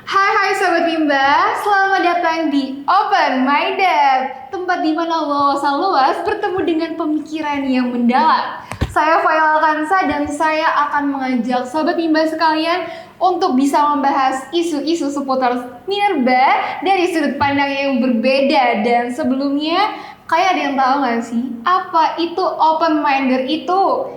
Hai Sobat Bimba, selamat datang di Open Minded, tempat di mana wawasan luas bertemu dengan pemikiran yang mendalam. Saya Faila Alkansa dan saya akan mengajak Sobat Bimba sekalian untuk bisa membahas isu-isu seputar minerba dari sudut pandang yang berbeda. Dan sebelumnya, kayak ada yang tahu nggak sih apa itu Open Minded itu?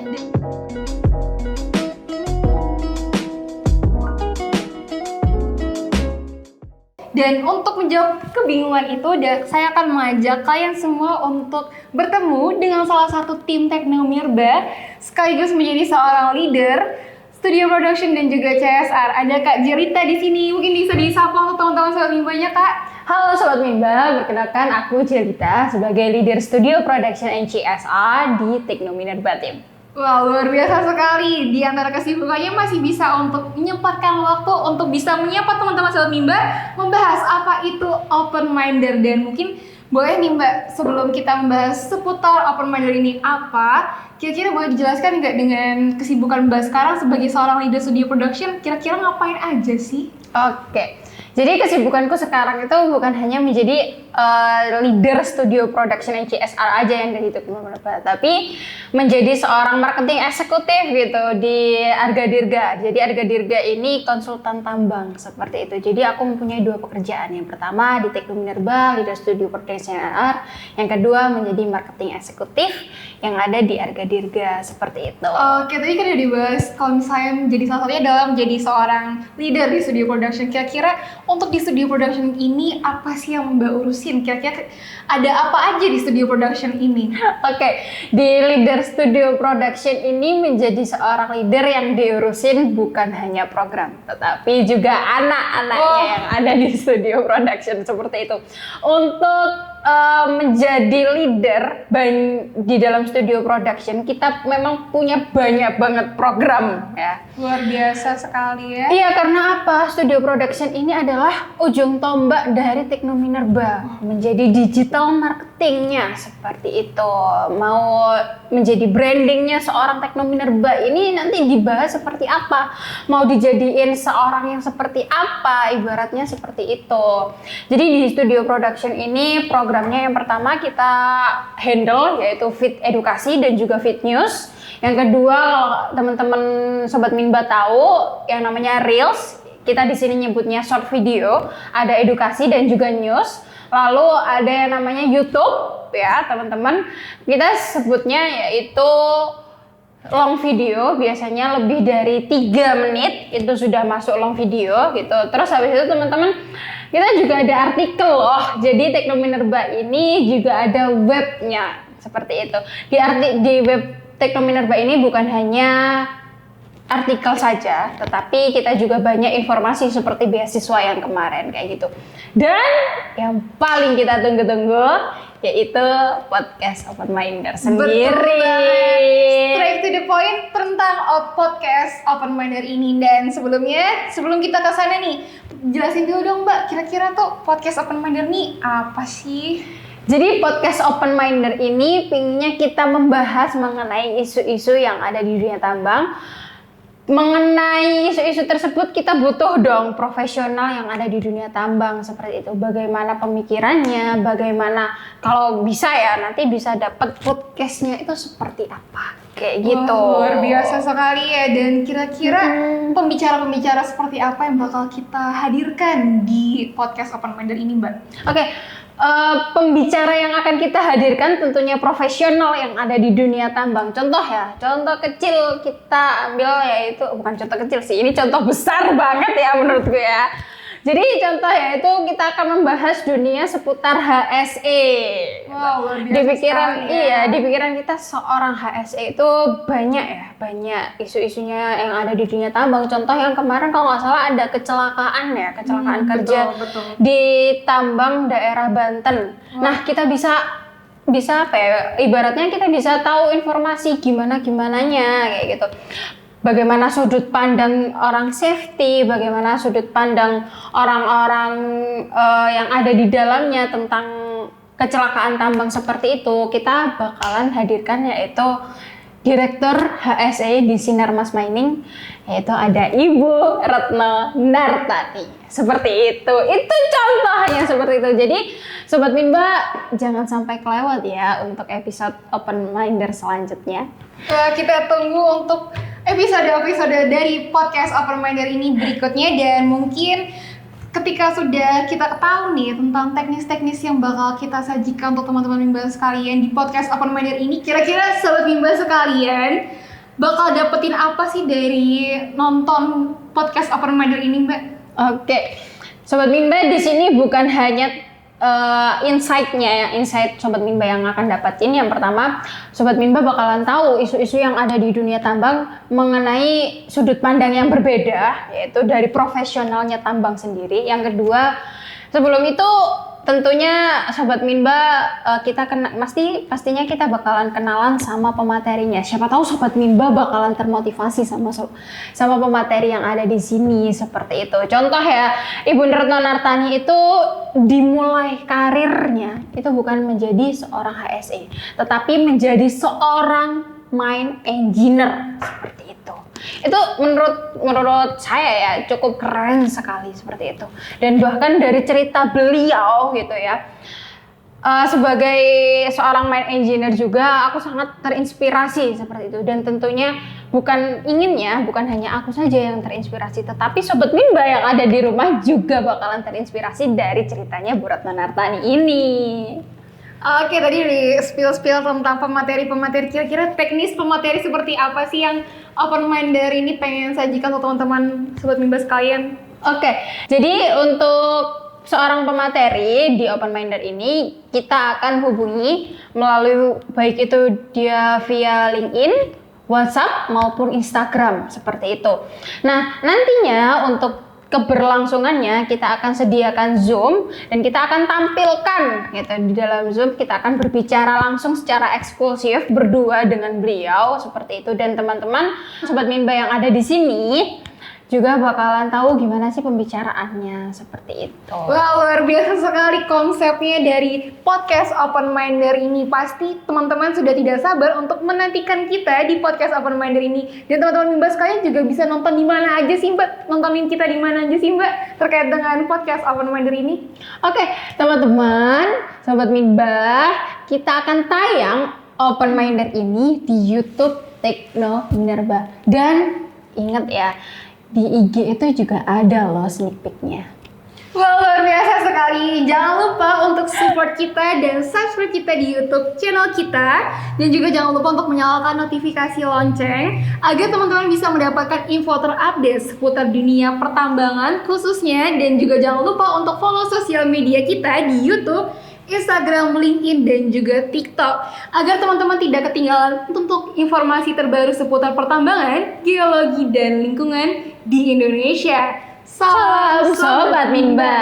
Dan untuk menjawab kebingungan itu, saya akan mengajak kalian semua untuk bertemu dengan salah satu tim Teknomirba sekaligus menjadi seorang leader studio production dan juga CSR. Ada Kak Jerita di sini. Mungkin bisa disapa untuk teman-teman Sobat Mimbanya, Kak. Halo Sobat Mimba, perkenalkan aku Jerita sebagai leader studio production and CSR di Teknomirba Team. Wah, luar biasa sekali. Di antara kesibukannya masih bisa untuk menyempatkan waktu untuk bisa menyapa teman-teman Sobat Mimba membahas apa itu open minder. Dan mungkin boleh nih Mbak, sebelum kita membahas seputar open minder ini apa, kira-kira boleh dijelaskan nggak dengan kesibukan Mbak sekarang sebagai seorang leader studio production, kira-kira ngapain aja sih? Oke, jadi kesibukanku sekarang itu bukan hanya menjadi leader studio production and CSR aja yang dari Teknomirba, tapi menjadi seorang marketing eksekutif gitu di Arga Dirga. Jadi Arga Dirga ini konsultan tambang seperti itu. Jadi aku mempunyai dua pekerjaan. Yang pertama di Teknomirba, leader studio production and CSR. Yang kedua menjadi marketing eksekutif yang ada di Arga Dirga seperti itu. Oke, tadi kan udah dibahas kalau misalnya menjadi salah satunya adalah menjadi seorang leader di studio production. Kira-kira untuk di studio production ini apa sih yang Mbak urusin? Kira-kira ada apa aja di studio production ini? Oke, di leader studio production ini menjadi seorang leader yang diurusin bukan hanya program, tetapi juga anak-anaknya yang ada di studio production seperti itu. Untuk menjadi leader di dalam studio production, kita memang punya banyak banget program ya. Luar biasa sekali ya. Iya, karena apa? Studio production ini adalah ujung tombak dari Teknomirba, menjadi digital marketingnya seperti itu. Mau menjadi brandingnya seorang Teknomirba ini nanti dibahas seperti apa, mau dijadiin seorang yang seperti apa, ibaratnya seperti itu. Jadi di studio production ini programnya yang pertama kita handle yaitu Fit Edukasi dan juga Fit News. Yang kedua, teman-teman Sobat Minba tahu yang namanya Reels. Kita di sini nyebutnya short video, ada edukasi dan juga news. Lalu ada yang namanya YouTube ya, teman-teman. Kita sebutnya yaitu long video, biasanya lebih dari 3 menit itu sudah masuk long video gitu. Terus habis itu teman-teman, kita juga ada artikel loh. Jadi Teknomirba ini juga ada webnya seperti itu. Di web Teknomirba ini bukan hanya artikel saja, tetapi kita juga banyak informasi seperti beasiswa yang kemarin kayak gitu. Dan yang paling kita tunggu-tunggu yaitu podcast Open Minder sendiri. Straight to the point tentang podcast Open Minder ini. Dan sebelum kita ke sana nih, jelasin dulu dong Mbak, kira-kira tuh podcast Open Minder nih apa sih? Jadi podcast Open Minder ini pinginnya kita membahas mengenai isu-isu yang ada di dunia tambang. Mengenai isu-isu tersebut kita butuh dong profesional yang ada di dunia tambang seperti itu. Bagaimana pemikirannya, bagaimana kalau bisa ya nanti bisa dapat podcastnya itu seperti apa kayak gitu. Luar biasa sekali ya. Dan kira-kira pembicara-pembicara seperti apa yang bakal kita hadirkan di podcast Open Minder ini Mbak? Oke. Pembicara yang akan kita hadirkan tentunya profesional yang ada di dunia tambang. Contoh kecil kita ambil yaitu, bukan contoh kecil sih, ini contoh besar banget ya menurutku ya. Jadi contoh yaitu kita akan membahas dunia seputar HSE. Wow, luar biasa di pikiran kita seorang HSE itu banyak isu-isunya yang ada di dunia tambang. Contoh yang kemarin kalau nggak salah ada kecelakaan kerja betul. di tambang daerah Banten. Nah, kita bisa apa ya? Ibaratnya kita bisa tahu informasi gimananya kayak gitu. Bagaimana sudut pandang orang safety, bagaimana sudut pandang orang-orang yang ada di dalamnya tentang kecelakaan tambang seperti itu. Kita bakalan hadirkan yaitu Direktur HSE di Sinarmas Mining, yaitu ada Ibu Retno Nartani. Seperti itu contohnya seperti itu. Jadi Sobat Minba jangan sampai kelewat ya untuk episode Open Minder selanjutnya. Kita tunggu untuk episode-episode dari podcast Open Minder ini berikutnya, dan mungkin ketika sudah kita tahu nih tentang teknis-teknis yang bakal kita sajikan untuk teman-teman Mimba sekalian di podcast Open Minder ini, kira-kira Sobat Mimba sekalian bakal dapetin apa sih dari nonton podcast Open Minder ini, Mbak? Oke, Sobat Mimba di sini bukan hanya insight Sobat Mimba yang akan dapatin. Yang pertama, Sobat Mimba bakalan tahu isu-isu yang ada di dunia tambang mengenai sudut pandang yang berbeda, yaitu dari profesionalnya tambang sendiri. Yang kedua, sebelum itu tentunya Sobat Minba pastinya kita bakalan kenalan sama pematerinya. Siapa tahu Sobat Minba bakalan termotivasi sama pemateri yang ada di sini, seperti itu. Contoh ya, Ibu Retno Nartani itu dimulai karirnya itu bukan menjadi seorang HSE, tetapi menjadi seorang mine engineer, seperti itu. Itu menurut saya ya cukup keren sekali seperti itu. Dan bahkan dari cerita beliau gitu ya, sebagai seorang mine engineer juga aku sangat terinspirasi seperti itu. Dan tentunya bukan hanya aku saja yang terinspirasi, tetapi Sobat Minba yang ada di rumah juga bakalan terinspirasi dari ceritanya Bu Retno Nartani ini. Oke, tadi di spill tentang pemateri, kira-kira teknis pemateri seperti apa sih yang Open Minder ini pengen sajikan untuk teman-teman Sobat Mimba sekalian? Oke, jadi untuk seorang pemateri di Open Minder ini kita akan hubungi melalui baik itu dia via LinkedIn, WhatsApp maupun Instagram, seperti itu. Nah, nantinya untuk keberlangsungannya kita akan sediakan Zoom dan kita akan tampilkan gitu di dalam Zoom, kita akan berbicara langsung secara eksklusif berdua dengan beliau, seperti itu. Dan teman-teman Sobat Minba yang ada di sini juga bakalan tahu gimana sih pembicaraannya, seperti itu. Wah, luar biasa sekali konsepnya dari podcast Open Minder ini. Pasti teman-teman sudah tidak sabar untuk menantikan kita di podcast Open Minder ini. Dan teman-teman Mimba sekalian juga bisa nonton di mana aja sih, Mbak? Nontonin kita di mana aja sih, Mbak? Terkait dengan podcast Open Minder ini. Oke, teman-teman, Sobat Mimba, kita akan tayang Open Minder ini di YouTube Tekno Minerba. Dan ingat ya, di IG itu juga ada loh sneak peek-nya. Wah, luar biasa sekali. Jangan lupa untuk support kita dan subscribe kita di YouTube channel kita. Dan juga jangan lupa untuk menyalakan notifikasi lonceng agar teman-teman bisa mendapatkan info terupdate seputar dunia pertambangan khususnya. Dan juga jangan lupa untuk follow sosial media kita di YouTube, Instagram, LinkedIn, dan juga TikTok agar teman-teman tidak ketinggalan untuk informasi terbaru seputar pertambangan, geologi, dan lingkungan di Indonesia. Salam Sobat Minba.